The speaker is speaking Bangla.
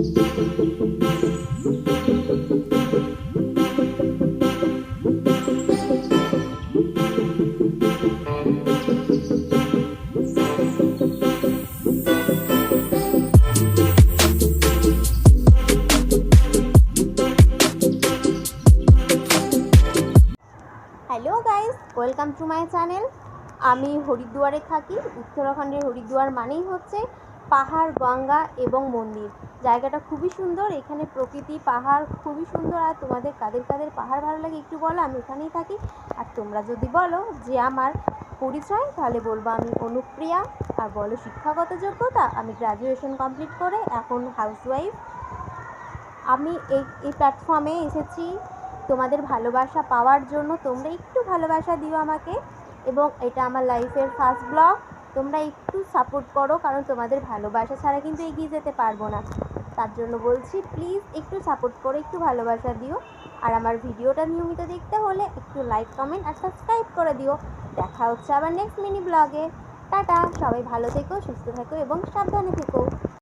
Hello guys, welcome to my channel. আমি হরিদ্বারে থাকি। উত্তরাখণ্ডের হরিদ্বার মানেই হচ্ছে পাহাড়, গঙ্গা এবং মন্দির। জায়গাটা খুবই সুন্দর, এখানে প্রকৃতি, পাহাড় খুবই সুন্দর। আর তোমাদের কাদের কাদের পাহাড় ভালো লাগে একটু বলো, আমি এখানেই থাকি। আর তোমরা যদি বলো যে আমার পরিচয়, তাহলে বলবো আমি অনুপ্রিয়া। আর বলো শিক্ষাগত যোগ্যতা, আমি গ্র্যাজুয়েশন কমপ্লিট করে এখন হাউসওয়াইফ। আমি এই প্ল্যাটফর্মে এসেছি তোমাদের ভালোবাসা পাওয়ার জন্য। তোমরা একটু ভালোবাসা দিও আমাকে, এবং এটা আমার লাইফের ফার্স্ট ব্লগ। তোমরা একটু সাপোর্ট করো, কারণ তোমাদের ভালোবাসা ছাড়া কিন্তু এগিয়ে যেতে পারবো না। তার জন্য বলছি প্লিজ একটু সাপোর্ট করো, একটু ভালোবাসা দিও। আর আমার ভিডিওটা নিয়মিত দেখতে হলে একটু লাইক, কমেন্ট আর সাবস্ক্রাইব করে দিও। দেখা হচ্ছে আবার নেক্সট মিনি ব্লগে। টাটা, সবাই ভালো থেকো, সুস্থ থেকো এবং সাবধানে থেকো।